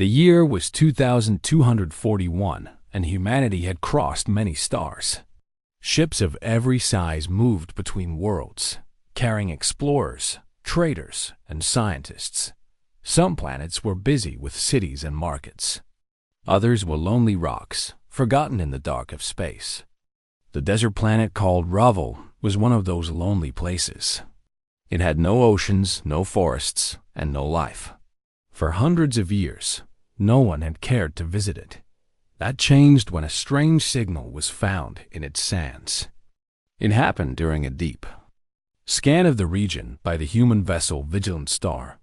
The year was 2241, and humanity had crossed many stars. Ships of every size moved between worlds, carrying explorers, traders, and scientists. Some planets were busy with cities and markets. Others were lonely rocks, forgotten in the dark of space. The desert planet called Ravel was one of those lonely places. It had no oceans, no forests, and no life. For hundreds of years, no one had cared to visit it. That changed when a strange signal was found in its sands. It happened during a deep scan of the region by the human vessel Vigilant Star.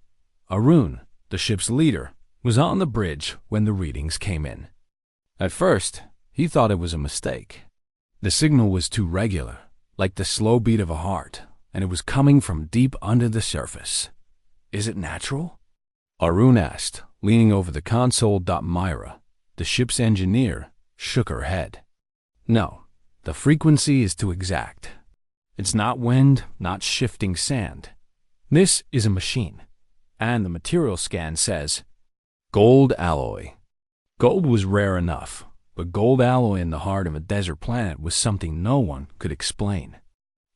Arun, the ship's leader, was on the bridge when the readings came in. At first, he thought it was a mistake. The signal was too regular, like the slow beat of a heart, and it was coming from deep under the surface. Is it natural? Arun asked, leaning over the console. Myra, the ship's engineer, shook her head. No, the frequency is too exact. It's not wind, not shifting sand. This is a machine. And the material scan says, gold alloy. Gold was rare enough, but gold alloy in the heart of a desert planet was something no one could explain.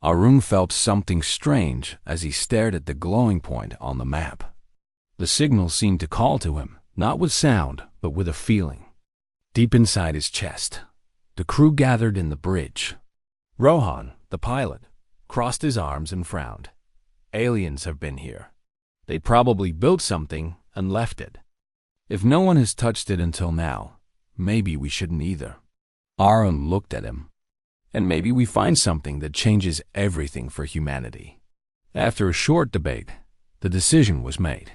Arun felt something strange as he stared at the glowing point on the map. The signal seemed to call to him, not with sound, but with a feeling. Deep inside his chest, the crew gathered in the bridge. Rohan, the pilot, crossed his arms and frowned. Aliens have been here. They probably built something and left it. If no one has touched it until now, maybe we shouldn't either. Arun looked at him. And maybe we find something that changes everything for humanity. After a short debate, the decision was made.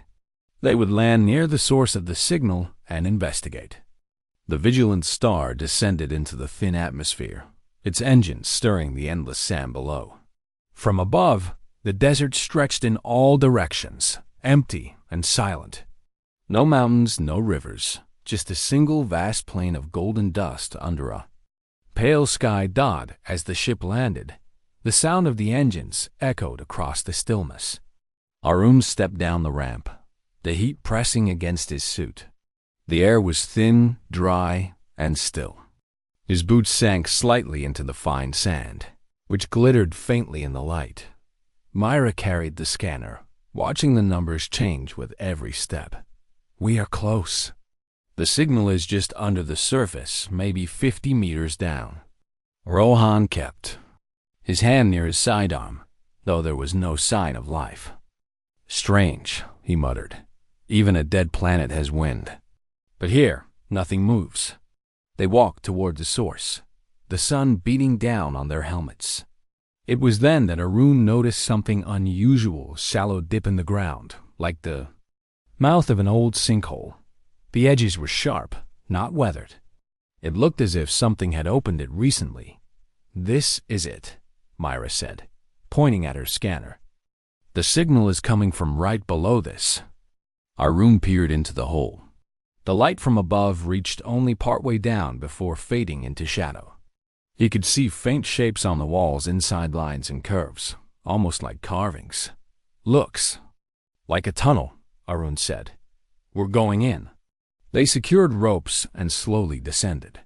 They would land near the source of the signal and investigate. The Vigilant Star descended into the thin atmosphere, its engines stirring the endless sand below. From above, the desert stretched in all directions, empty and silent. No mountains, no rivers, just a single vast plain of golden dust under a pale sky. As the ship landed, the sound of the engines echoed across the stillness. Arun stepped down the ramp, the heat pressing against his suit. The air was thin, dry, and still. His boots sank slightly into the fine sand, which glittered faintly in the light. Myra carried the scanner, watching the numbers change with every step. We are close. The signal is just under the surface, maybe 50 meters down. Rohan kept his hand near his sidearm, though there was no sign of life. Strange, he muttered. Even a dead planet has wind. But here, nothing moves. They walked toward the source, the sun beating down on their helmets. It was then that Arun noticed something unusual, shallow dip in the ground, like the mouth of an old sinkhole. The edges were sharp, not weathered. It looked as if something had opened it recently. This is it, Myra said, pointing at her scanner. The signal is coming from right below this. Arun peered into the hole. The light from above reached only partway down before fading into shadow. He could see faint shapes on the walls, inside lines and curves, almost like carvings. Looks like a tunnel, Arun said. We're going in. They secured ropes and slowly descended.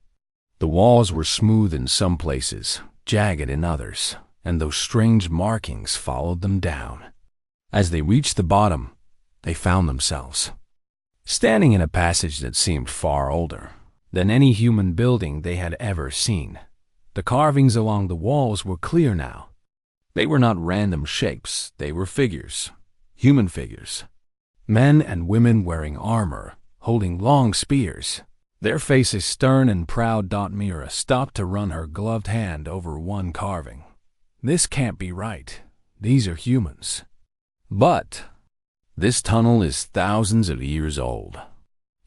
The walls were smooth in some places, jagged in others, and those strange markings followed them down. As they reached the bottom, they found themselves standing in a passage that seemed far older than any human building they had ever seen. The carvings along the walls were clear now. They were not random shapes, they were figures, human figures. Men and women wearing armor, holding long spears, their faces stern and proud. Mira stopped to run her gloved hand over one carving. This can't be right. These are humans. But this tunnel is thousands of years old.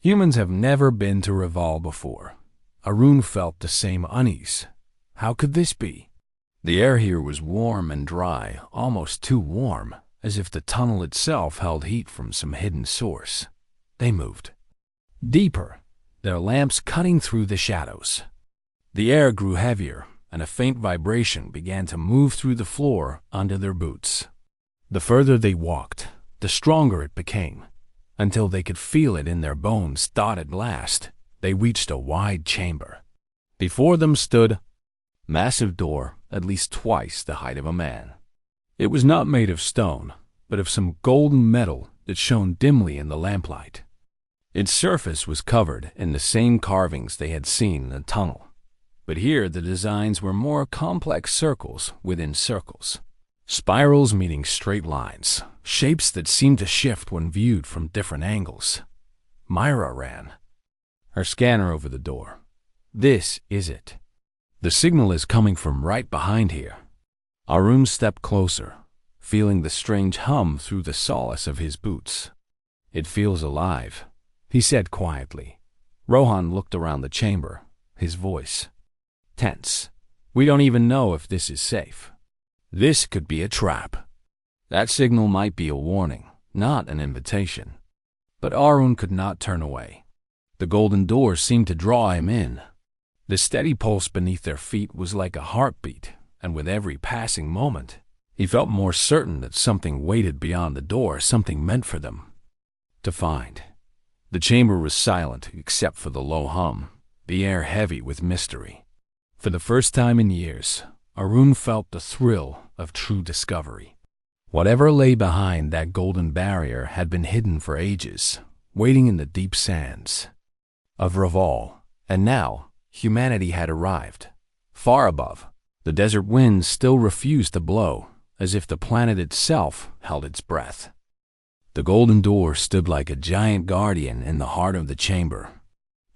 Humans have never been to Raval before. Arun felt the same unease. How could this be? The air here was warm and dry, almost too warm, as if the tunnel itself held heat from some hidden source. They moved deeper, their lamps cutting through the shadows. The air grew heavier, and a faint vibration began to move through the floor under their boots. The further they walked, the stronger it became. until they could feel it in their bones. At last, they reached a wide chamber. Before them stood a massive door, at least twice the height of a man. It was not made of stone, but of some golden metal that shone dimly in the lamplight. Its surface was covered in the same carvings they had seen in the tunnel, but here the designs were more complex, circles within circles, spirals meeting straight lines, shapes that seemed to shift when viewed from different angles. Myra ran her scanner over the door. "This is it. The signal is coming from right behind here." Arun stepped closer, feeling the strange hum through the soles of his boots. "It feels alive," he said quietly. Rohan looked around the chamber, his voice tense. "We don't even know if this is safe. This could be a trap." That signal might be a warning, not an invitation. But Arun could not turn away. The golden door seemed to draw him in. The steady pulse beneath their feet was like a heartbeat, and with every passing moment, he felt more certain that something waited beyond the door, something meant for them to find. The chamber was silent except for the low hum, the air heavy with mystery. For the first time in years, Arun felt the thrill of true discovery. Whatever lay behind that golden barrier had been hidden for ages, waiting in the deep sands of Raval. And now, humanity had arrived. Far above, the desert winds still refused to blow, as if the planet itself held its breath. The golden door stood like a giant guardian in the heart of the chamber.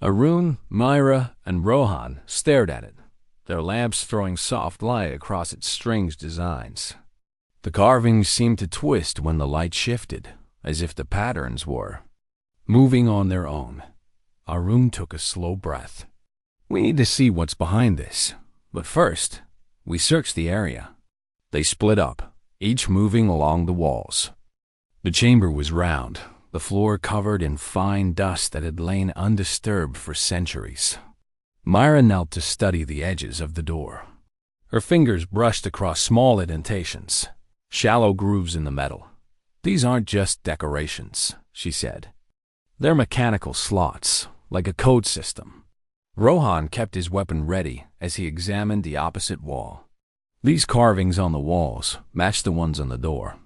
Arun, Myra, and Rohan stared at it, their lamps throwing soft light across its strange designs. The carvings seemed to twist when the light shifted, as if the patterns were moving on their own. Arun took a slow breath. "We need to see what's behind this, but first, we search the area." They split up, each moving along the walls. The chamber was round, the floor covered in fine dust that had lain undisturbed for centuries. Myra knelt to study the edges of the door. Her fingers brushed across small indentations, shallow grooves in the metal. "These aren't just decorations," she said. "They're mechanical slots, like a code system." Rohan kept his weapon ready as he examined the opposite wall. These carvings on the walls matched the ones on the door.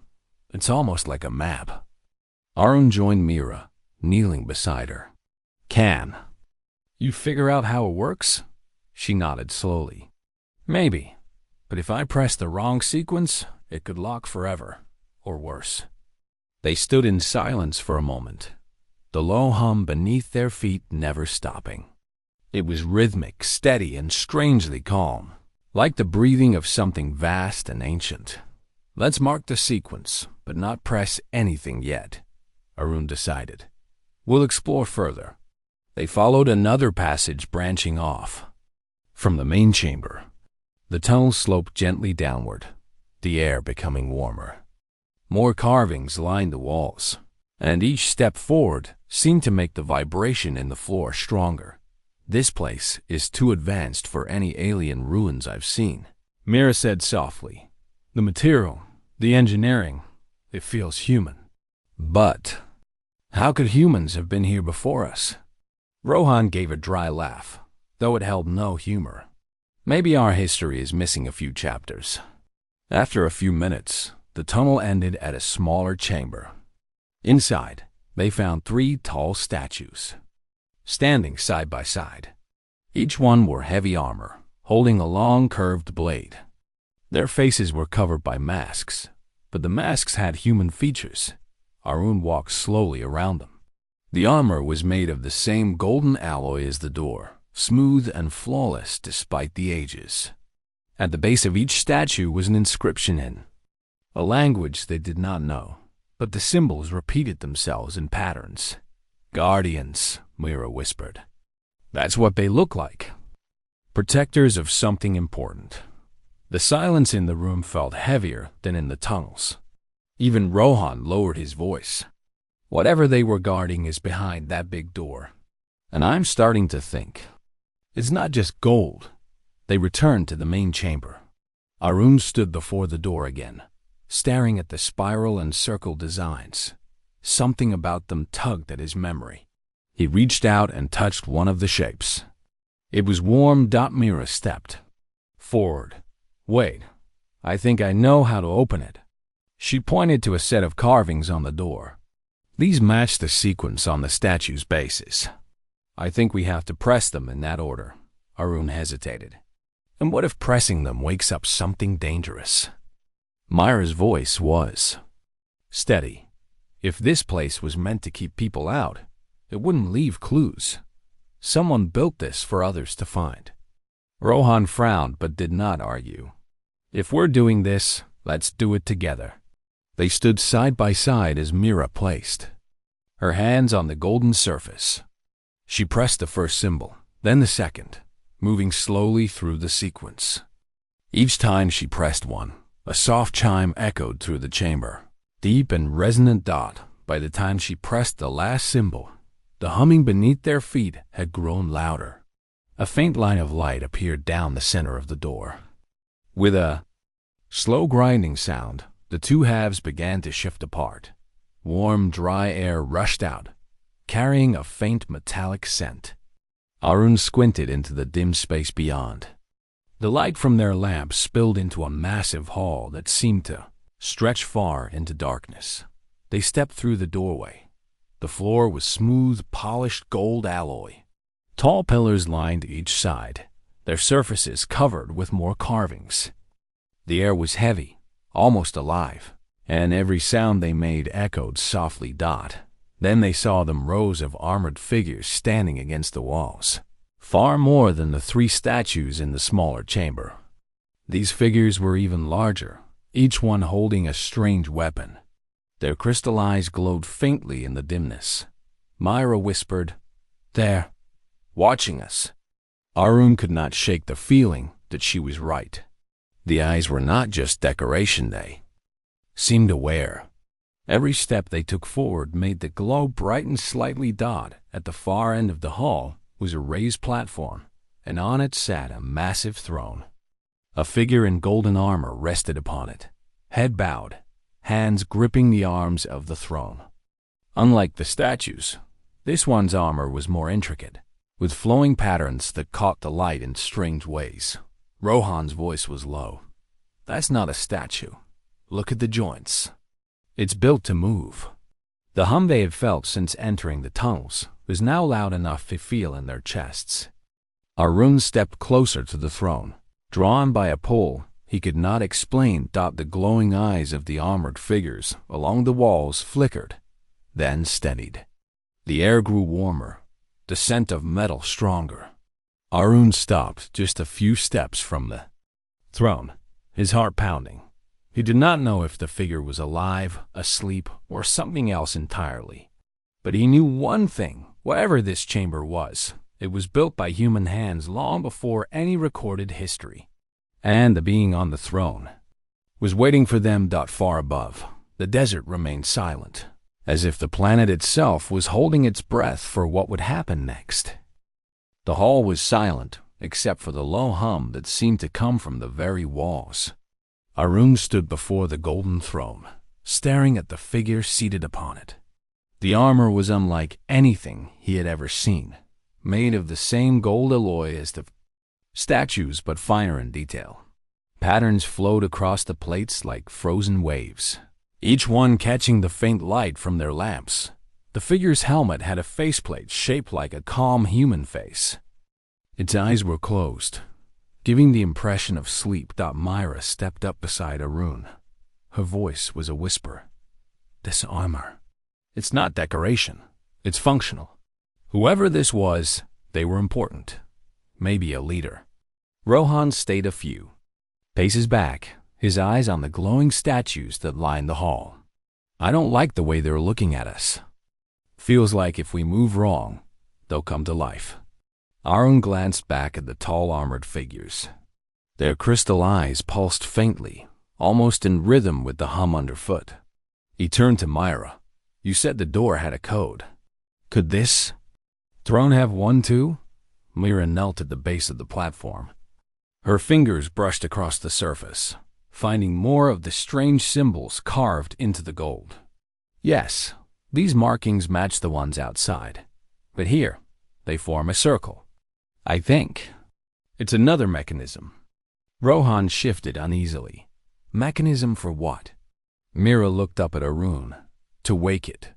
It's almost like a map. Arun joined Myra, kneeling beside her. "Can you figure out how it works?" She nodded slowly. "Maybe, but if I press the wrong sequence, it could lock forever, or worse." They stood in silence for a moment, the low hum beneath their feet never stopping. It was rhythmic, steady, and strangely calm, like the breathing of something vast and ancient. "Let's mark the sequence, but not press anything yet," Arun decided. "We'll explore further." They followed another passage branching off from the main chamber. The tunnel sloped gently downward, the air becoming warmer. More carvings lined the walls, and each step forward seemed to make the vibration in the floor stronger. "This place is too advanced for any alien ruins I've seen," Myra said softly. "The material, the engineering, it feels human. But how could humans have been here before us?" Rohan gave a dry laugh, though it held no humor. "Maybe our history is missing a few chapters." After a few minutes, the tunnel ended at a smaller chamber. Inside, they found 3 tall statues, standing side by side. Each one wore heavy armor, holding a long curved blade. Their faces were covered by masks, but the masks had human features. Arun walked slowly around them. The armor was made of the same golden alloy as the door, smooth and flawless despite the ages. At the base of each statue was an inscription in a language they did not know, but the symbols repeated themselves in patterns. "Guardians," Myra whispered. "That's what they look like. Protectors of something important." The silence in the room felt heavier than in the tunnels. Even Rohan lowered his voice. "Whatever they were guarding is behind that big door. And I'm starting to think it's not just gold." They returned to the main chamber. Arun stood before the door again, staring at the spiral and circle designs. Something about them tugged at his memory. He reached out and touched one of the shapes. It was warm. Mira stepped forward. "Wait, I think I know how to open it." She pointed to a set of carvings on the door. These matched the sequence on the statue's bases. "I think we have to press them in that order." Arun hesitated. "And what if pressing them wakes up something dangerous?" Myra's voice was steady. "If this place was meant to keep people out, it wouldn't leave clues. Someone built this for others to find." Rohan frowned but did not argue. "If we're doing this, let's do it together." They stood side by side as Mira placed her hands on the golden surface. She pressed the first symbol, then the second, moving slowly through the sequence. Each time she pressed one, a soft chime echoed through the chamber, deep and resonant. By the time she pressed the last symbol, the humming beneath their feet had grown louder. A faint line of light appeared down the center of the door. With a slow grinding sound, the two halves began to shift apart. Warm, dry air rushed out, carrying a faint metallic scent. Arun squinted into the dim space beyond. The light from their lamp spilled into a massive hall that seemed to stretch far into darkness. They stepped through the doorway. The floor was smooth, polished gold alloy. Tall pillars lined each side, their surfaces covered with more carvings. The air was heavy, almost alive, and every sound they made echoed softly. Then they saw them rows of armored figures standing against the walls, far more than the three statues in the smaller chamber. These figures were even larger, each one holding a strange weapon. Their crystal eyes glowed faintly in the dimness. Myra whispered, "They're watching us." Arun could not shake the feeling that she was right. The eyes were not just decoration, they seemed aware. Every step they took forward made the glow brighten slightly. At the far end of the hall was a raised platform, and on it sat a massive throne. A figure in golden armor rested upon it, head bowed, hands gripping the arms of the throne. Unlike the statues, this one's armor was more intricate, with flowing patterns that caught the light in strange ways. Rohan's voice was low. "That's not a statue. Look at the joints. It's built to move." The hum they had felt since entering the tunnels was now loud enough to feel in their chests. Arun stepped closer to the throne. Drawn by a pull he could not explain. The glowing eyes of the armored figures along the walls flickered, then steadied. The air grew warmer, the scent of metal stronger. Arun stopped just a few steps from the throne, his heart pounding. He did not know if the figure was alive, asleep, or something else entirely. But he knew one thing: whatever this chamber was, it was built by human hands long before any recorded history. And the being on the throne was waiting for them. Far above, the desert remained silent, as if the planet itself was holding its breath for what would happen next. The hall was silent, except for the low hum that seemed to come from the very walls. Arun stood before the golden throne, staring at the figure seated upon it. The armor was unlike anything he had ever seen, made of the same gold alloy as the statues but finer in detail. Patterns flowed across the plates like frozen waves, each one catching the faint light from their lamps. The figure's helmet had a faceplate shaped like a calm human face. Its eyes were closed, giving the impression of sleep. Myra stepped up beside Arun. Her voice was a whisper. "This armor, it's not decoration, it's functional. Whoever this was, they were important. Maybe a leader." Rohan stayed a few paces back, his eyes on the glowing statues that lined the hall. "I don't like the way they're looking at us. Feels like if we move wrong, they'll come to life." Arun glanced back at the tall armored figures. Their crystal eyes pulsed faintly, almost in rhythm with the hum underfoot. He turned to Myra. "You said the door had a code. Could this throne have one too?" Myra knelt at the base of the platform. Her fingers brushed across the surface, finding more of the strange symbols carved into the gold. "Yes, These markings match the ones outside, but here they form a circle. I think it's another mechanism. Rohan shifted uneasily. Mechanism for what? Mira looked up at Arun. To wake it.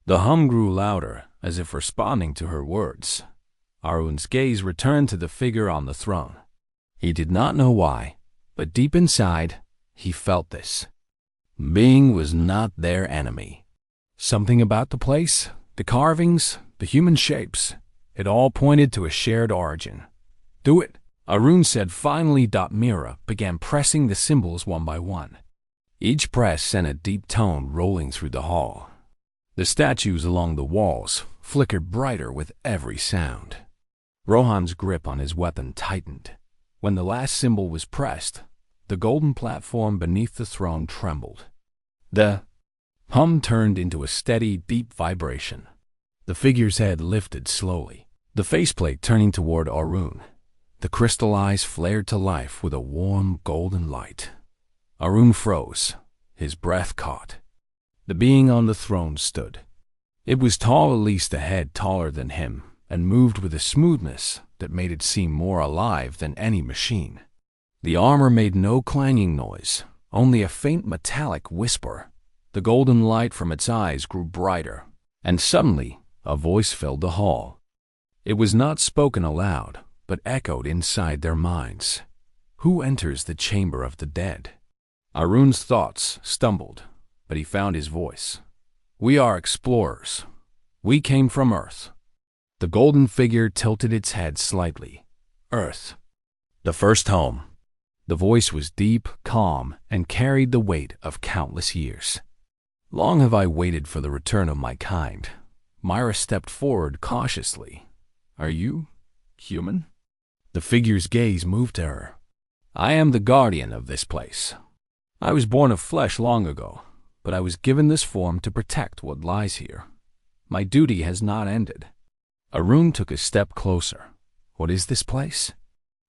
The hum grew louder, as if responding to her words. Arun's gaze returned to the figure on the throne. He did not know why, but deep inside, he felt this. Being was not their enemy. Something about the place, the carvings, the human shapes, it all pointed to a shared origin. Do it, Arun said finally. Mira began pressing the symbols one by one. Each press sent a deep tone rolling through the hall. The statues along the walls flickered brighter with every sound. Rohan's grip on his weapon tightened. When the last symbol was pressed, the golden platform beneath the throne trembled. The hum turned into a steady, deep vibration. The figure's head lifted slowly, the faceplate turning toward Arun. The crystal eyes flared to life with a warm, golden light. Arun froze, his breath caught. The being on the throne stood. It was tall, at least a head taller than him, and moved with a smoothness that made it seem more alive than any machine. The armor made no clanging noise, only a faint metallic whisper. The golden light from its eyes grew brighter, and suddenly a voice filled the hall. It was not spoken aloud, but echoed inside their minds. Who enters the chamber of the dead? Arun's thoughts stumbled, but he found his voice. We are explorers. We came from Earth. The golden figure tilted its head slightly. Earth. The first home. The voice was deep, calm, and carried the weight of countless years. Long have I waited for the return of my kind. Myra stepped forward cautiously. Are you human? The figure's gaze moved to her. I am the guardian of this place. I was born of flesh long ago, but I was given this form to protect what lies here. My duty has not ended. Arun took a step closer. What is this place?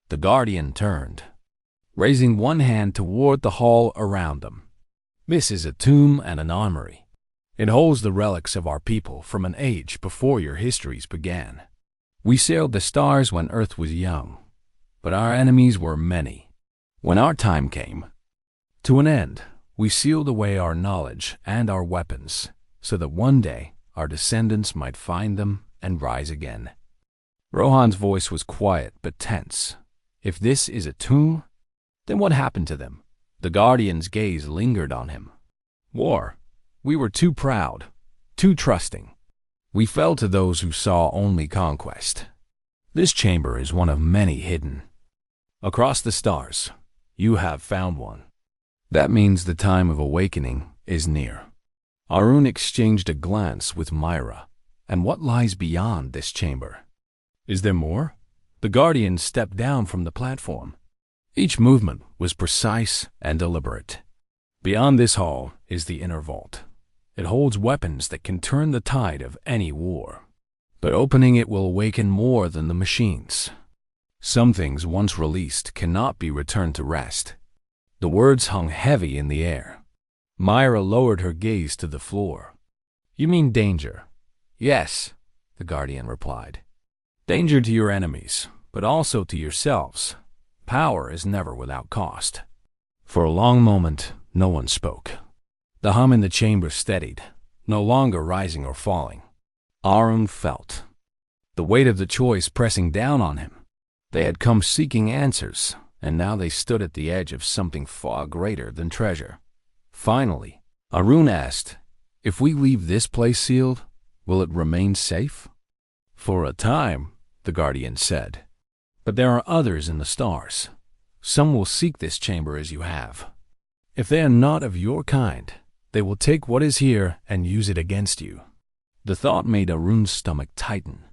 The guardian turned, raising one hand toward the hall around them. This is a tomb and an armory. It holds the relics of our people from an age before your histories began. We sailed the stars when Earth was young, but our enemies were many. When our time came to an end, we sealed away our knowledge and our weapons so that one day our descendants might find them and rise again. Rohan's voice was quiet but tense. If this is a tomb, then what happened to them? The guardian's gaze lingered on him. War. We were too proud, too trusting. We fell to those who saw only conquest. This chamber is one of many hidden. Across the stars, you have found one. That means the time of awakening is near. Arun exchanged a glance with Myra. And what lies beyond this chamber? Is there more? The guardian stepped down from the platform. Each movement was precise and deliberate. Beyond this hall is the inner vault. It holds weapons that can turn the tide of any war. But opening it will awaken more than the machines. Some things once released cannot be returned to rest. The words hung heavy in the air. Myra lowered her gaze to the floor. You mean danger? Yes, the guardian replied. Danger to your enemies, but also to yourselves. Power is never without cost. For a long moment, no one spoke. The hum in the chamber steadied, no longer rising or falling. Arun felt the weight of the choice pressing down on him. They had come seeking answers, and now they stood at the edge of something far greater than treasure. Finally, Arun asked, if we leave this place sealed, will it remain safe? For a time, the guardian said. But there are others in the stars. Some will seek this chamber as you have. If they are not of your kind, they will take what is here and use it against you. The thought made Arun's stomach tighten.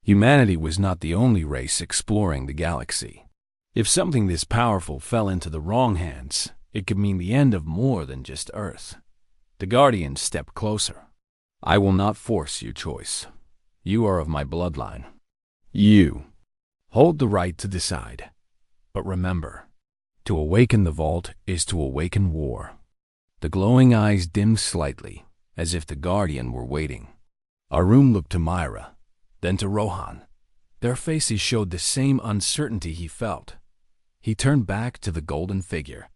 Humanity was not the only race exploring the galaxy. If something this powerful fell into the wrong hands, it could mean the end of more than just Earth. The guardian stepped closer. I will not force your choice. You are of my bloodline. You hold the right to decide. But remember, to awaken the vault is to awaken war. The glowing eyes dimmed slightly, as if the Guardian were waiting. Arun looked to Myra, then to Rohan. Their faces showed the same uncertainty he felt. He turned back to the golden figure.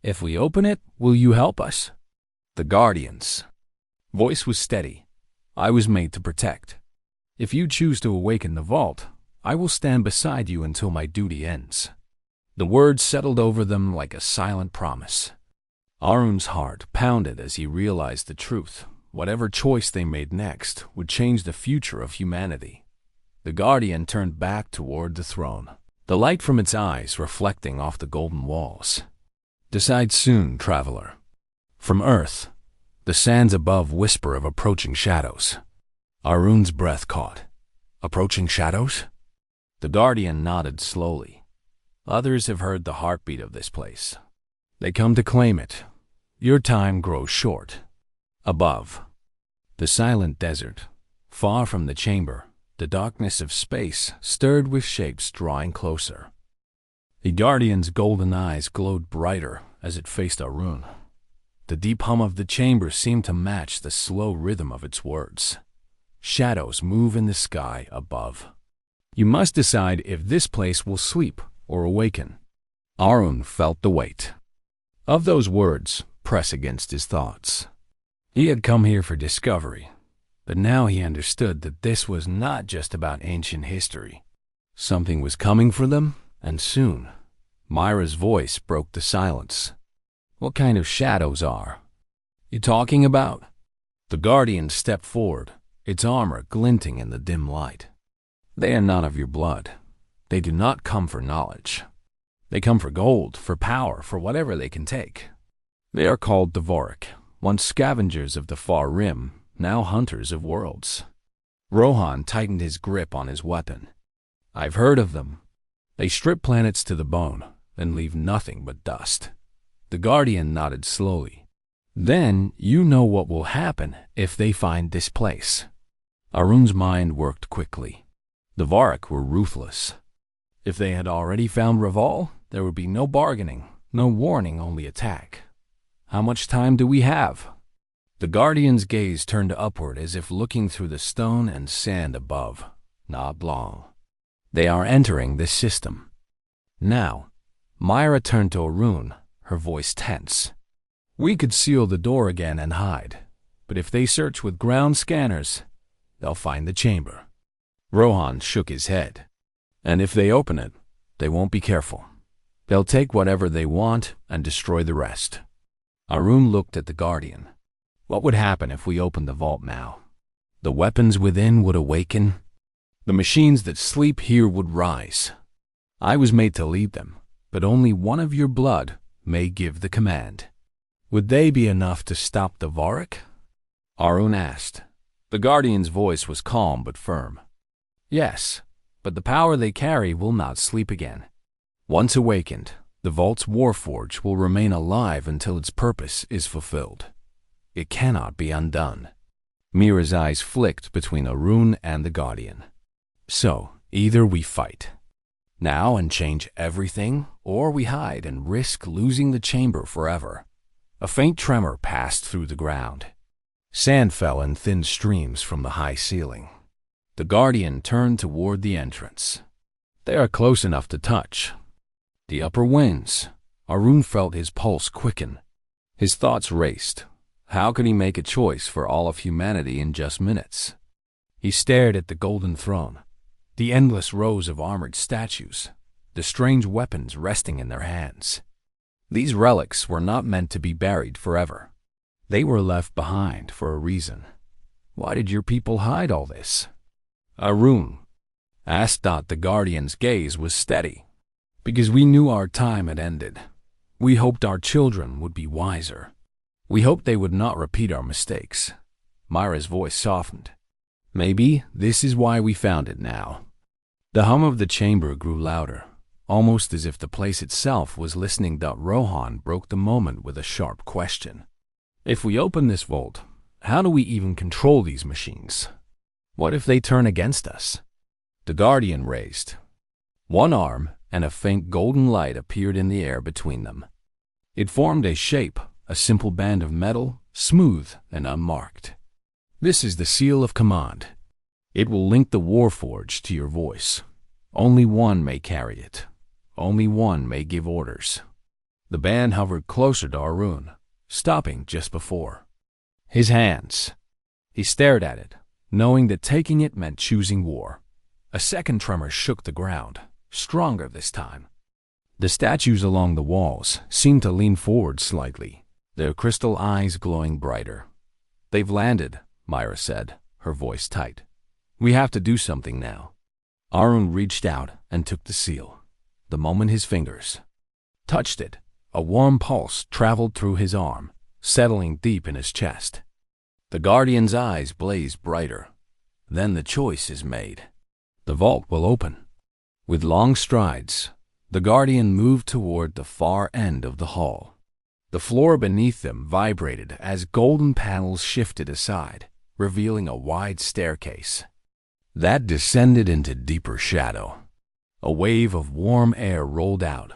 "If we open it, will you help us?" The Guardian's voice was steady. "I was made to protect. If you choose to awaken the vault, I will stand beside you until my duty ends." The words settled over them like a silent promise. Arun's heart pounded as he realized the truth. Whatever choice they made next would change the future of humanity. The Guardian turned back toward the throne, the light from its eyes reflecting off the golden walls. "Decide soon, traveler. From Earth, the sands above whisper of approaching shadows." Arun's breath caught. "Approaching shadows?" The Guardian nodded slowly. "Others have heard the heartbeat of this place. They come to claim it. Your time grows short." Above, the silent desert, far from the chamber, the darkness of space stirred with shapes drawing closer. The Guardian's golden eyes glowed brighter as it faced Arun. The deep hum of the chamber seemed to match the slow rhythm of its words. Shadows move in the sky above. You must decide if this place will sleep or awaken. Arun felt the weight of those words press against his thoughts. He had come here for discovery, but now he understood that this was not just about ancient history. Something was coming for them, and soon. Myra's voice broke the silence. "What kind of shadows are you talking about?" The Guardian stepped forward, its armor glinting in the dim light. "They are not of your blood. They do not come for knowledge. They come for gold, for power, for whatever they can take. They are called Dvorak, once scavengers of the far rim, now hunters of worlds." Rohan tightened his grip on his weapon. "I've heard of them. They strip planets to the bone, and leave nothing but dust." The Guardian nodded slowly. "Then you know what will happen if they find this place." Arun's mind worked quickly. The Dvorak were ruthless. If they had already found Raval, there would be no bargaining, no warning, only attack. "How much time do we have?" The Guardian's gaze turned upward as if looking through the stone and sand above. "Not long. They are entering this system." Now, Myra turned to Arun, her voice tense. "We could seal the door again and hide, but if they search with ground scanners, they'll find the chamber." Rohan shook his head. "And if they open it, they won't be careful. They'll take whatever they want and destroy the rest." Arun looked at the Guardian. "What would happen if we opened the vault now? The weapons within would awaken. The machines that sleep here would rise. I was made to lead them, but only one of your blood may give the command. Would they be enough to stop the Dvorak?" Arun asked. The Guardian's voice was calm but firm. "Yes, but the power they carry will not sleep again. Once awakened, the vault's warforge will remain alive until its purpose is fulfilled. It cannot be undone." Mira's eyes flicked between Arun and the Guardian. "So, either we fight now and change everything, or we hide and risk losing the chamber forever." A faint tremor passed through the ground. Sand fell in thin streams from the high ceiling. The Guardian turned toward the entrance. "They are close enough to touch. The upper winds." Arun felt his pulse quicken. His thoughts raced. How could he make a choice for all of humanity in just minutes? He stared at the golden throne, the endless rows of armored statues, the strange weapons resting in their hands. These relics were not meant to be buried forever. They were left behind for a reason. "Why did your people hide all this?" Arun asked. The Guardian's gaze was steady. "Because we knew our time had ended. We hoped our children would be wiser. We hoped they would not repeat our mistakes." Myra's voice softened. "Maybe this is why we found it now." The hum of the chamber grew louder, almost as if the place itself was listening. Rohan broke the moment with a sharp question. "If we open this vault, how do we even control these machines? What if they turn against us?" The Guardian raised one arm, and a faint golden light appeared in the air between them. It formed a shape, a simple band of metal, smooth and unmarked. This is the seal of command. It will link the Warforged to your voice. Only one may carry it. Only one may give orders. The band hovered closer to Arun, stopping just before. His hands. He stared at it, knowing that taking it meant choosing war. A second tremor shook the ground, stronger this time. The statues along the walls seemed to lean forward slightly, their crystal eyes glowing brighter. "They've landed," Myra said, her voice tight. "We have to do something now." Arun reached out and took the seal. The moment his fingers touched it, a warm pulse traveled through his arm, settling deep in his chest. The Guardian's eyes blazed brighter. Then the choice is made. The vault will open. With long strides, the Guardian moved toward the far end of the hall. The floor beneath them vibrated as golden panels shifted aside, revealing a wide staircase that descended into deeper shadow. A wave of warm air rolled out,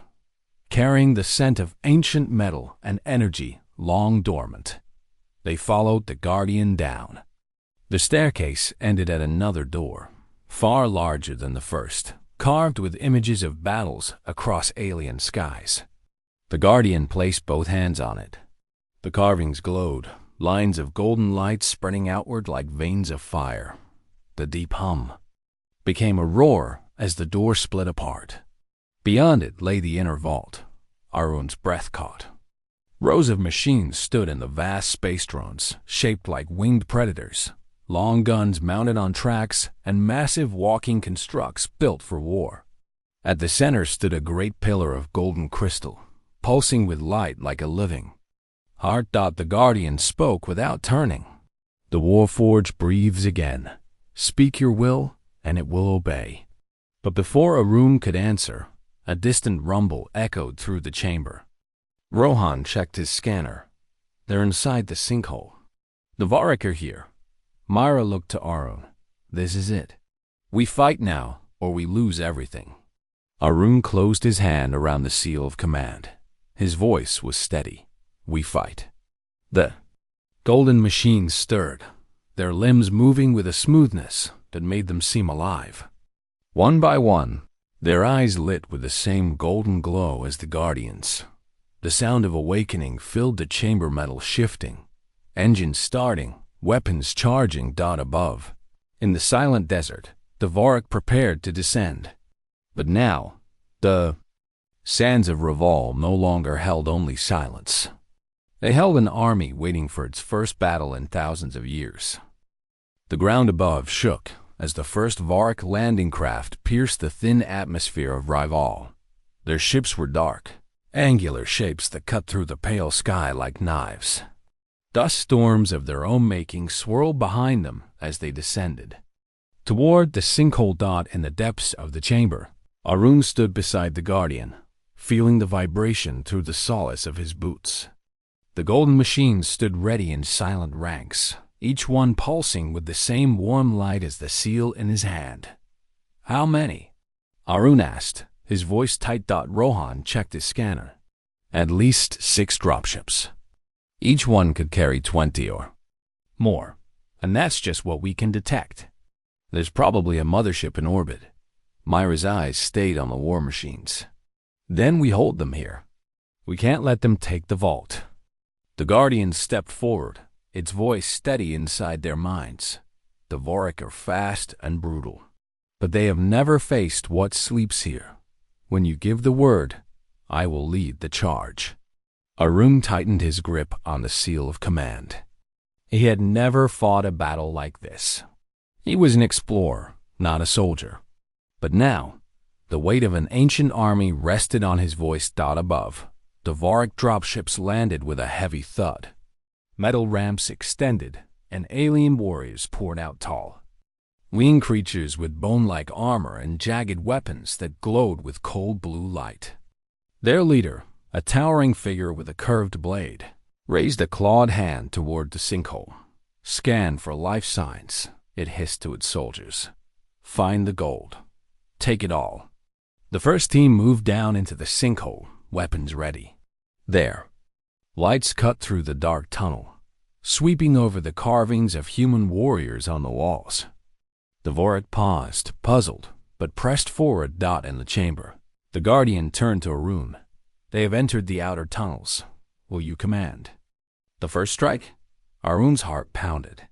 carrying the scent of ancient metal and energy long dormant. They followed the Guardian down. The staircase ended at another door, far larger than the first, carved with images of battles across alien skies. The Guardian placed both hands on it. The carvings glowed, lines of golden light spreading outward like veins of fire. The deep hum became a roar as the door split apart. Beyond it lay the inner vault. Arun's breath caught. Rows of machines stood in the vast space drones, shaped like winged predators, long guns mounted on tracks, and massive walking constructs built for war. At the center stood a great pillar of golden crystal, pulsing with light like a living heart. The Guardian spoke without turning. "The Warforged breathes again. Speak your will, and it will obey." But before Arun could answer, a distant rumble echoed through the chamber. Rohan checked his scanner. "They're inside the sinkhole. The Varric are here." Myra looked to Arun. "This is it. We fight now, or we lose everything." Arun closed his hand around the seal of command. His voice was steady. "We fight." The golden machines stirred, their limbs moving with a smoothness that made them seem alive. One by one, their eyes lit with the same golden glow as the Guardians. The sound of awakening filled the chamber, metal shifting, engines starting, weapons charging. Above, in the silent desert, the Varric prepared to descend. But now, the sands of Reval no longer held only silence. They held an army waiting for its first battle in thousands of years. The ground above shook as the first Varric landing craft pierced the thin atmosphere of Reval. Their ships were dark, angular shapes that cut through the pale sky like knives. Dust storms of their own making swirled behind them as they descended. Toward the sinkhole. In the depths of the chamber, Arun stood beside the Guardian, feeling the vibration through the solace of his boots. The golden machines stood ready in silent ranks, each one pulsing with the same warm light as the seal in his hand. "How many?" Arun asked, his voice tight. Rohan checked his scanner. "At least 6 dropships. Each one could carry 20 or more, and that's just what we can detect. There's probably a mothership in orbit." Myra's eyes stayed on the war machines. "Then we hold them here. We can't let them take the vault." The Guardian stepped forward, its voice steady inside their minds. "The Varric are fast and brutal, but they have never faced what sleeps here. When you give the word, I will lead the charge." Arun tightened his grip on the seal of command. He had never fought a battle like this. He was an explorer, not a soldier. But now, the weight of an ancient army rested on his voice. Above, the Varric dropships landed with a heavy thud. Metal ramps extended, and alien warriors poured out tall. Winged creatures with bone-like armor and jagged weapons that glowed with cold blue light. Their leader, a towering figure with a curved blade, raised a clawed hand toward the sinkhole. "Scan for life signs," it hissed to its soldiers. "Find the gold. Take it all." The first team moved down into the sinkhole, weapons ready. There, lights cut through the dark tunnel. sweeping over the carvings of human warriors on the walls. The Vorik paused, puzzled, but pressed forward in the chamber. The Guardian turned to Arun. "They have entered the outer tunnels. Will you command?" "The first strike?" Arun's heart pounded.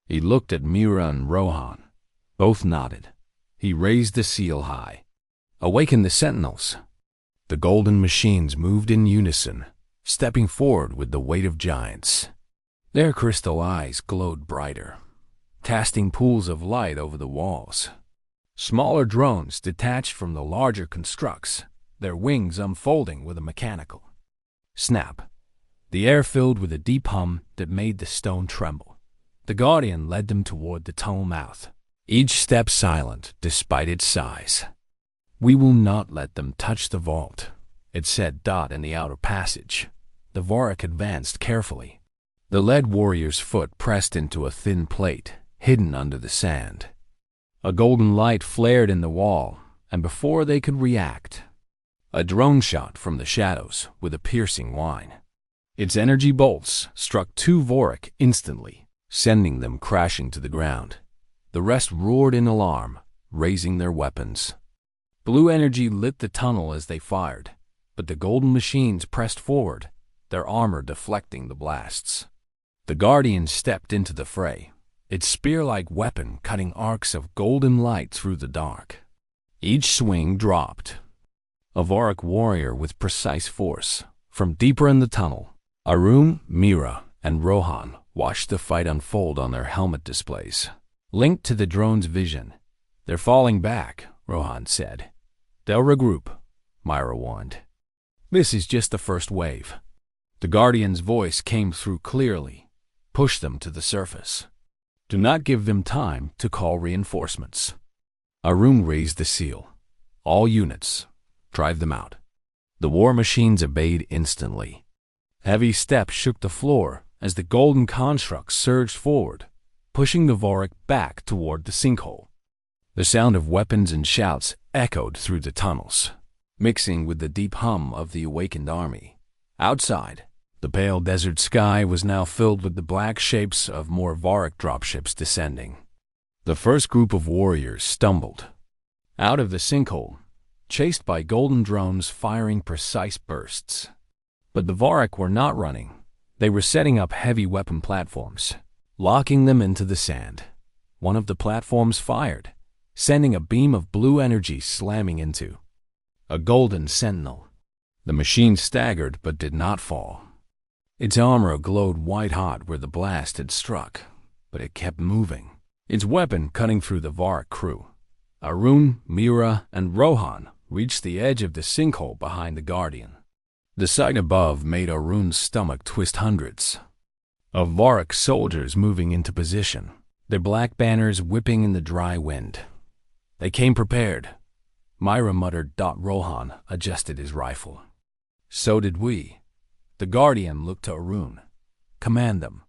He looked at Mira and Rohan. Both nodded. He raised the seal high. "Awaken the sentinels." The golden machines moved in unison, stepping forward with the weight of giants. Their crystal eyes glowed brighter, casting pools of light over the walls. Smaller drones detached from the larger constructs, their wings unfolding with a mechanical snap. The air filled with a deep hum that made the stone tremble. The Guardian led them toward the tunnel mouth, each step silent despite its size. "We will not let them touch the vault," it said in the outer passage. The Vorik advanced carefully. The lead warrior's foot pressed into a thin plate, hidden under the sand. A golden light flared in the wall, and before they could react, a drone shot from the shadows with a piercing whine. Its energy bolts struck 2 Vorik instantly, sending them crashing to the ground. The rest roared in alarm, raising their weapons. Blue energy lit the tunnel as they fired, but the golden machines pressed forward, their armor deflecting the blasts. The Guardian stepped into the fray, its spear-like weapon cutting arcs of golden light through the dark. Each swing dropped. A Vorik warrior with precise force. From deeper in the tunnel, Arun, Mira, and Rohan watched the fight unfold on their helmet displays. Linked to the drone's vision. "They're falling back," Rohan said. "They'll regroup," Mira warned. "This is just the first wave." The Guardian's voice came through clearly. "Push them to the surface. Do not give them time to call reinforcements." Arun raised the seal. "All units, drive them out." The war machines obeyed instantly. Heavy steps shook the floor as the golden constructs surged forward, pushing the Vorik back toward the sinkhole. The sound of weapons and shouts echoed through the tunnels, mixing with the deep hum of the awakened army. Outside, the pale desert sky was now filled with the black shapes of more Vorik dropships descending. The first group of warriors stumbled out of the sinkhole, chased by golden drones firing precise bursts. But the Vorik were not running. They were setting up heavy weapon platforms, locking them into the sand. One of the platforms fired, sending a beam of blue energy slamming into a golden sentinel. The machine staggered but did not fall. Its armor glowed white-hot where the blast had struck, but it kept moving, its weapon cutting through the Vorik crew. Arun, Mira, and Rohan reached the edge of the sinkhole behind the Guardian. The sight above made Arun's stomach twist. Hundreds of Vorik soldiers moving into position, their black banners whipping in the dry wind. They came prepared. Mira muttered. Rohan adjusted his rifle. "So did we." The Guardian looked to Arun. "Command them.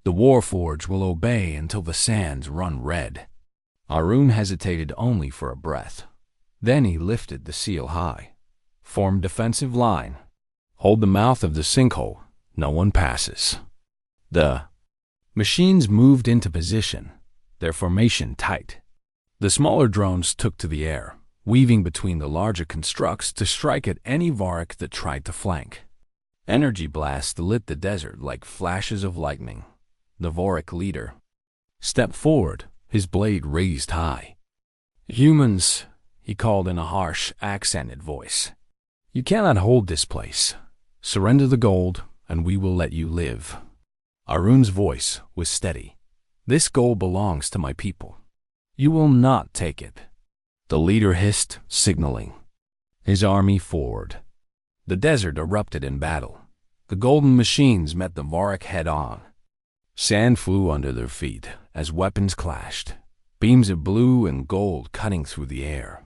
The Warforged will obey until the sands run red." Arun hesitated only for a breath. Then he lifted the seal high. "Form defensive line. Hold the mouth of the sinkhole. No one passes." The machines moved into position, their formation tight. The smaller drones took to the air, weaving between the larger constructs to strike at any Vorik that tried to flank. Energy blasts lit the desert like flashes of lightning. The Vorik leader stepped forward, his blade raised high. "Humans," he called in a harsh, accented voice. "You cannot hold this place. Surrender the gold, and we will let you live." Arun's voice was steady. "This gold belongs to my people. You will not take it." The leader hissed, signaling his army forward. The desert erupted in battle. The golden machines met the Vorik head-on. Sand flew under their feet as weapons clashed, beams of blue and gold cutting through the air.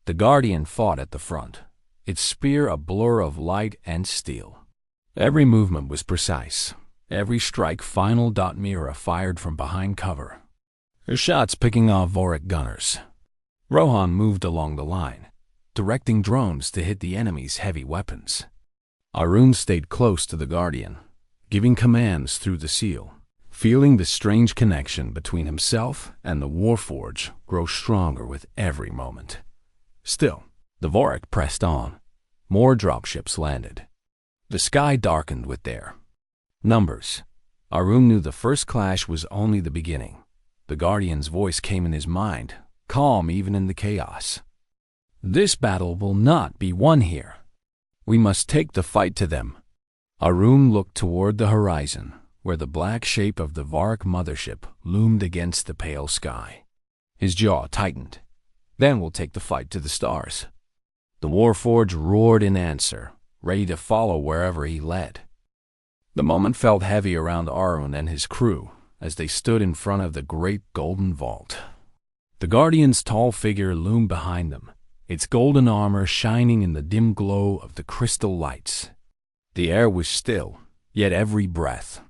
The Guardian fought at the front, its spear a blur of light and steel. Every movement was precise, every strike final. Mira fired from behind cover, her shots picking off Vorik gunners. Rohan moved along the line, directing drones to hit the enemy's heavy weapons. Arun stayed close to the Guardian, giving commands through the seal. feeling the strange connection between himself and the Warforge grow stronger with every moment. Still, the Vorik pressed on. More dropships landed. The sky darkened with their numbers. Arun knew the first clash was only the beginning. The Guardian's voice came in his mind, calm even in the chaos. "This battle will not be won here. We must take the fight to them." Arun looked toward the horizon, where the black shape of the Vorik mothership loomed against the pale sky. His jaw tightened. "Then we'll take the fight to the stars." The Warforge roared in answer, ready to follow wherever he led. The moment felt heavy around Arun and his crew as they stood in front of the great golden vault. The Guardian's tall figure loomed behind them, its golden armor shining in the dim glow of the crystal lights. The air was still, yet every breath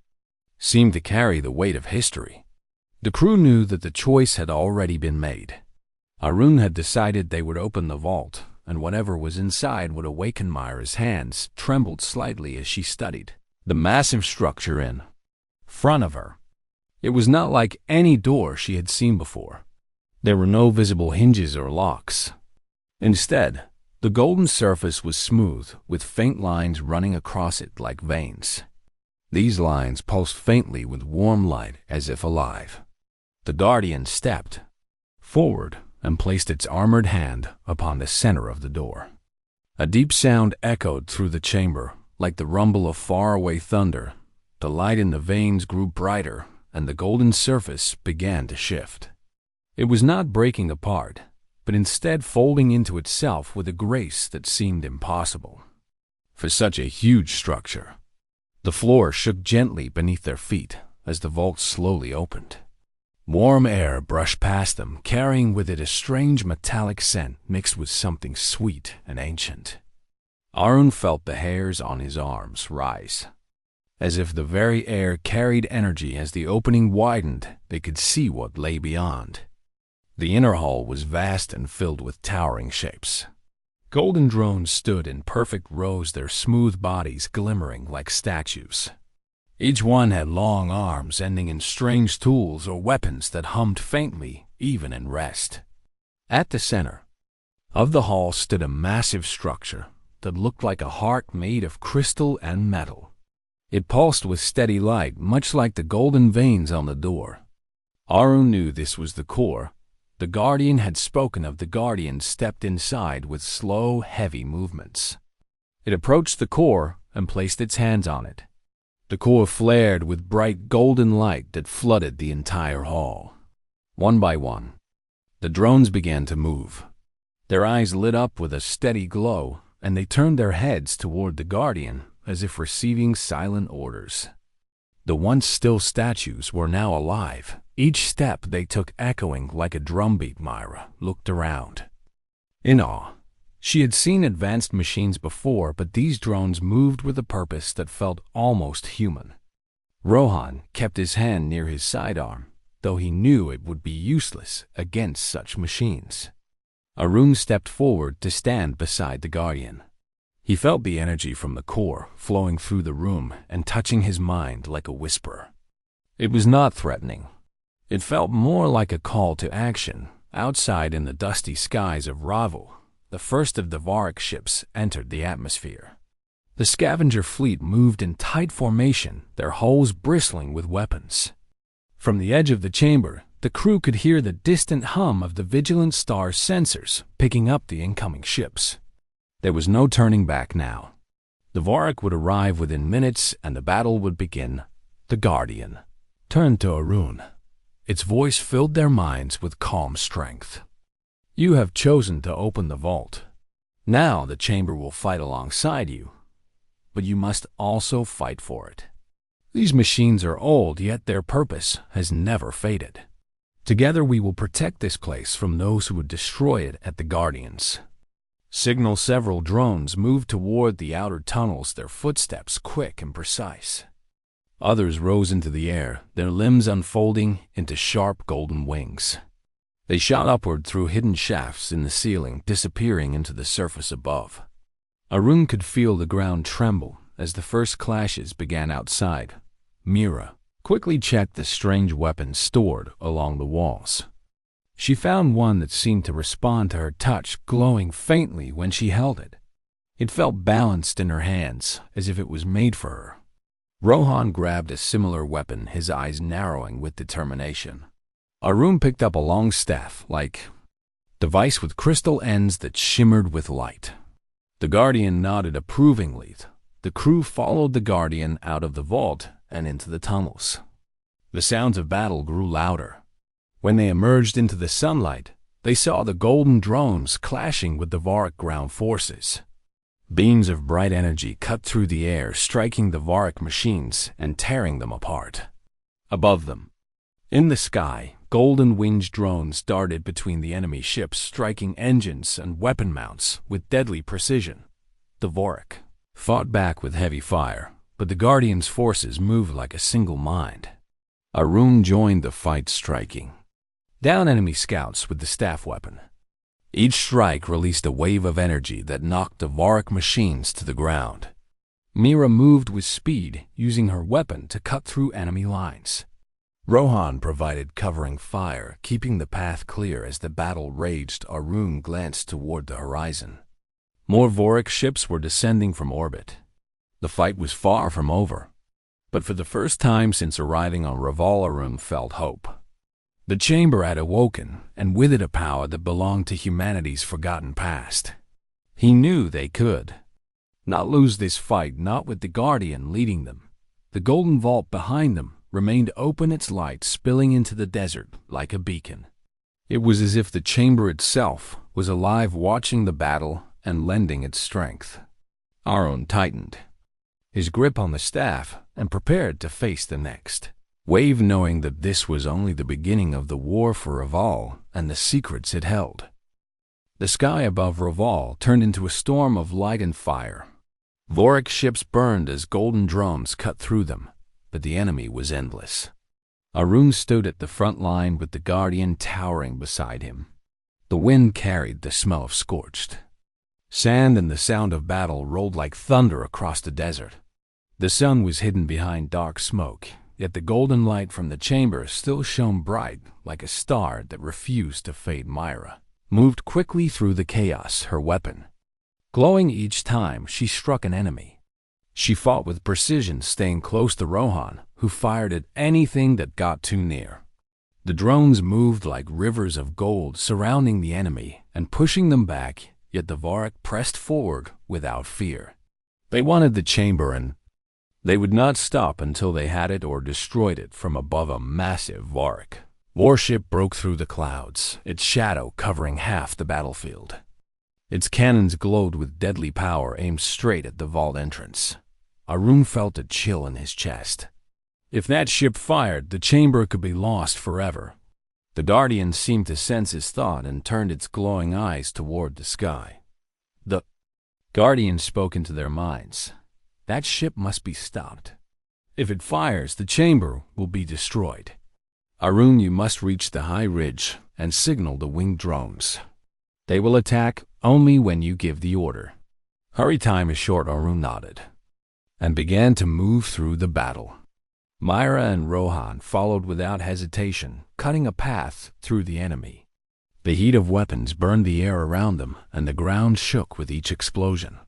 seemed to carry the weight of history. The crew knew that the choice had already been made. Arun had decided they would open the vault, and whatever was inside would awaken. Myra's hands trembled slightly as she studied the massive structure in front of her. It was not like any door she had seen before. There were no visible hinges or locks. Instead, the golden surface was smooth, with faint lines running across it like veins. These lines pulsed faintly with warm light as if alive. The Guardian stepped forward and placed its armored hand upon the center of the door. A deep sound echoed through the chamber, like the rumble of faraway thunder. The light in the veins grew brighter, and the golden surface began to shift. It was not breaking apart, but instead folding into itself with a grace that seemed impossible for such a huge structure. The floor shook gently beneath their feet as the vault slowly opened. Warm air brushed past them, carrying with it a strange metallic scent mixed with something sweet and ancient. Arun felt the hairs on his arms rise. As if the very air carried energy. As the opening widened, they could see what lay beyond. The inner hall was vast and filled with towering shapes. Golden drones stood in perfect rows, their smooth bodies glimmering like statues. Each one had long arms ending in strange tools or weapons that hummed faintly, even in rest. At the center of the hall stood a massive structure that looked like a heart made of crystal and metal. It pulsed with steady light, much like the golden veins on the door. Arun knew this was the core. The Guardian had spoken of. The Guardian stepped inside with slow, heavy movements. It approached the core and placed its hands on it. The core flared with bright golden light that flooded the entire hall. One by one, the drones began to move. Their eyes lit up with a steady glow, and they turned their heads toward the Guardian as if receiving silent orders. The once still statues were now alive, each step they took echoing like a drumbeat. Myra looked around in awe. She had seen advanced machines before, but these drones moved with a purpose that felt almost human. Rohan kept his hand near his sidearm, though he knew it would be useless against such machines. Arun stepped forward to stand beside the Guardian. He felt the energy from the core flowing through the room and touching his mind like a whisper. It was not threatening. It felt more like a call to action. Outside in the dusty skies of Ravel, the first of the Vorik ships entered the atmosphere. The scavenger fleet moved in tight formation, their hulls bristling with weapons. From the edge of the chamber, the crew could hear the distant hum of the Vigilant Star's sensors picking up the incoming ships. There was no turning back now. The Vorik would arrive within minutes and the battle would begin. The Guardian turned to Arun. Its voice filled their minds with calm strength. "You have chosen to open the vault. Now the chamber will fight alongside you, but you must also fight for it. These machines are old, yet their purpose has never faded. Together we will protect this place from those who would destroy it at the Guardians." Signal. Several drones moved toward the outer tunnels, their footsteps quick and precise. Others rose into the air, their limbs unfolding into sharp golden wings. They shot upward through hidden shafts in the ceiling, disappearing into the surface above. Arun could feel the ground tremble as the first clashes began outside. Mira, quickly checked the strange weapons stored along the walls. She found one that seemed to respond to her touch, glowing faintly when she held it. It felt balanced in her hands, as if it was made for her. Rohan grabbed a similar weapon, his eyes narrowing with determination. Arun picked up a long staff-like device with crystal ends that shimmered with light. The Guardian nodded approvingly. The crew followed the Guardian out of the vault and into the tunnels. The sounds of battle grew louder. When they emerged into the sunlight, they saw the golden drones clashing with the Varik ground forces. Beams of bright energy cut through the air, striking the Varik machines and tearing them apart. Above them, in the sky, golden-winged drones darted between the enemy ships, striking engines and weapon mounts with deadly precision. The Varik fought back with heavy fire, but the Guardian's forces moved like a single mind. Arun joined the fight, striking down enemy scouts with the staff weapon. Each strike released a wave of energy that knocked the Varik machines to the ground. Mira moved with speed, using her weapon to cut through enemy lines. Rohan provided covering fire, keeping the path clear as the battle raged. Arun glanced toward the horizon. More Varik ships were descending from orbit. The fight was far from over, but for the first time since arriving on Raval, Arun felt hope. The chamber had awoken, and with it a power that belonged to humanity's forgotten past. He knew they could not lose this fight, not with the Guardian leading them. The golden vault behind them remained open, its light spilling into the desert like a beacon. It was as if the chamber itself was alive, watching the battle and lending its strength. Arun tightened his grip on the staff and prepared to face the next wave, knowing that this was only the beginning of the war for Raval and the secrets it held. The sky above Raval turned into a storm of light and fire. Varik ships burned as golden drones cut through them, but the enemy was endless. Arun stood at the front line with the Guardian towering beside him. The wind carried the smell of scorched sand, and the sound of battle rolled like thunder across the desert. The sun was hidden behind dark smoke, yet the golden light from the chamber still shone bright like a star that refused to fade. Mira moved quickly through the chaos, her weapon glowing each time she struck an enemy. She fought with precision, staying close to Rohan, who fired at anything that got too near. The drones moved like rivers of gold, surrounding the enemy and pushing them back, yet the Varik pressed forward without fear. They wanted the chamber, and they would not stop until they had it or destroyed it. From above, a massive Varik warship broke through the clouds, its shadow covering half the battlefield. Its cannons glowed with deadly power, aimed straight at the vault entrance. Arun felt a chill in his chest. If that ship fired, the chamber could be lost forever. The Guardian seemed to sense his thought and turned its glowing eyes toward the sky. The Guardian spoke into their minds. That ship must be stopped. If it fires, the chamber will be destroyed. Arun, you must reach the high ridge and signal the winged drones. They will attack only when you give the order. Hurry, time is short. Arun nodded and began to move through the battle. Mira and Rohan followed without hesitation, cutting a path through the enemy. The heat of weapons burned the air around them, and the ground shook with each explosion.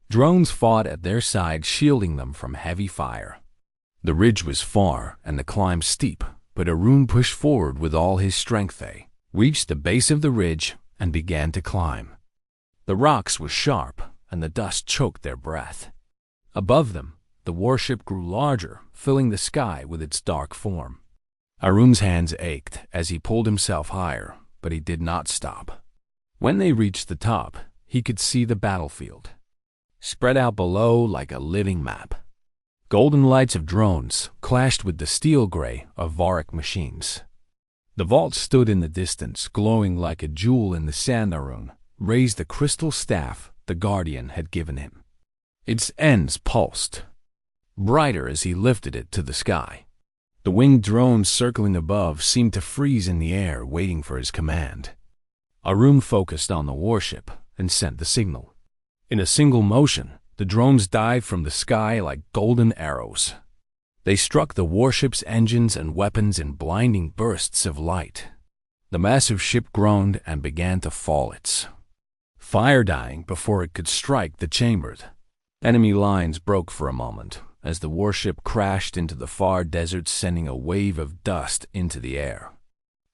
Drones fought at their side, shielding them from heavy fire. The ridge was far and the climb steep, but Arun pushed forward with all his strength. They reached the base of the ridge and began to climb. The rocks were sharp, and the dust choked their breath. Above them, the warship grew larger, filling the sky with its dark form. Arun's hands ached as he pulled himself higher, but he did not stop. When they reached the top, he could see the battlefield spread out below like a living map. Golden lights of drones clashed with the steel gray of Varik machines. The vault stood in the distance, glowing like a jewel in the sand. Arun raised the crystal staff the Guardian had given him. Its ends pulsed brighter as he lifted it to the sky. The winged drones circling above seemed to freeze in the air, waiting for his command. Arun focused on the warship and sent the signal. In a single motion, the drones dived from the sky like golden arrows. They struck the warship's engines and weapons in blinding bursts of light. The massive ship groaned and began to fall, its fire dying before it could strike the chamber. Enemy lines broke for a moment as the warship crashed into the far desert, sending a wave of dust into the air.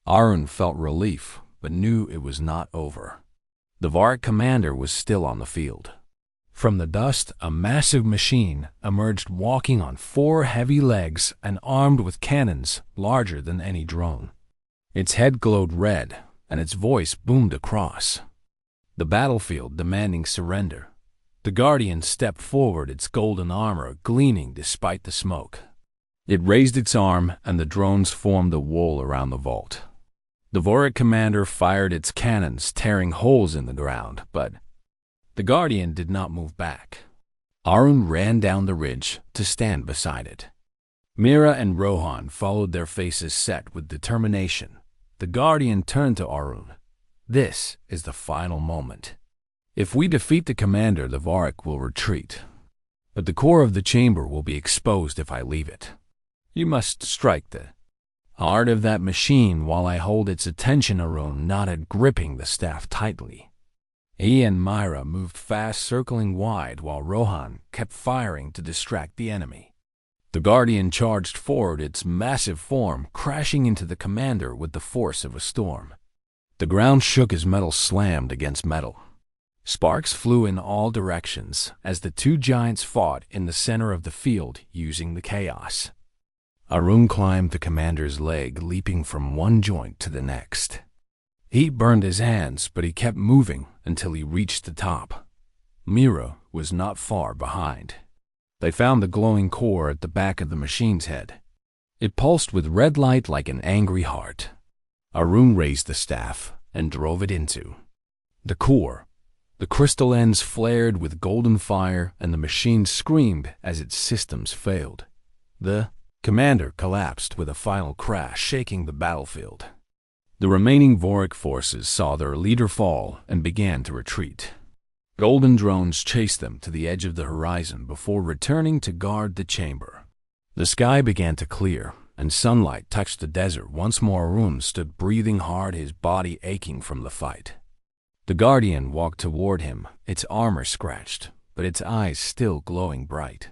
Arun felt relief, but knew it was not over. The Varik commander was still on the field. From the dust, a massive machine emerged, walking on 4 heavy legs and armed with cannons larger than any drone. Its head glowed red, and its voice boomed across the battlefield, demanding surrender. The Guardian stepped forward, its golden armor gleaming despite the smoke. It raised its arm, and the drones formed a wall around the vault. The Varik commander fired its cannons, tearing holes in the ground, but the Guardian did not move back. Arun ran down the ridge to stand beside it. Mira and Rohan followed, their faces set with determination. The Guardian turned to Arun. "This is the final moment. If we defeat the commander, the Varik will retreat. But the core of the chamber will be exposed if I leave it. You must strike the heart of that machine while I hold its attention." Arun nodded, gripping the staff tightly. He and Myra moved fast, circling wide, while Rohan kept firing to distract the enemy. The Guardian charged forward, its massive form crashing into the commander with the force of a storm. The ground shook as metal slammed against metal. Sparks flew in all directions as the 2 giants fought in the center of the field, using the chaos. Arun climbed the commander's leg, leaping from one joint to the next. He burned his hands, but he kept moving until he reached the top. Mira was not far behind. They found the glowing core at the back of the machine's head. It pulsed with red light like an angry heart. Arun raised the staff and drove it into the core. The crystal ends flared with golden fire, and the machine screamed as its systems failed. The commander collapsed with a final crash, shaking the battlefield. The remaining Varik forces saw their leader fall and began to retreat. Golden drones chased them to the edge of the horizon before returning to guard the chamber. The sky began to clear, and sunlight touched the desert once more. Arun stood breathing hard, his body aching from the fight. The Guardian walked toward him, its armor scratched, but its eyes still glowing bright.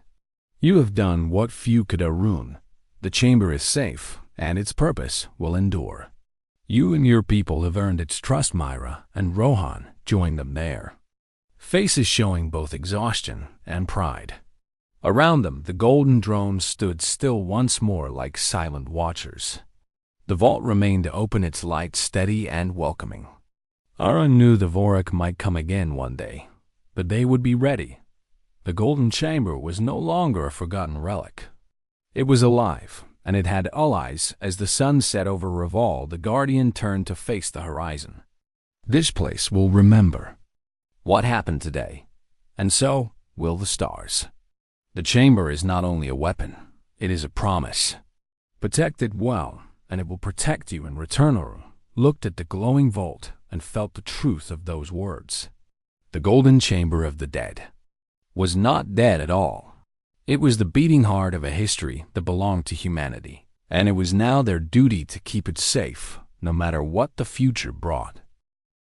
"You have done what few could, Arun. The chamber is safe, and its purpose will endure. You and your people have earned its trust." Myra and Rohan joined them there, faces showing both exhaustion and pride. Around them, the golden drones stood still once more like silent watchers. The vault remained open, its light steady and welcoming. Arun knew the Varik might come again one day, but they would be ready. The golden chamber was no longer a forgotten relic. It was alive, and it had allies. As the sun set over Reval, the Guardian turned to face the horizon. "This place will remember what happened today, and so will the stars. The chamber is not only a weapon, it is a promise. Protect it well, and it will protect you in return." Arun looked at the glowing vault and felt the truth of those words. The golden chamber of the dead was not dead at all. It was the beating heart of a history that belonged to humanity, and it was now their duty to keep it safe, no matter what the future brought.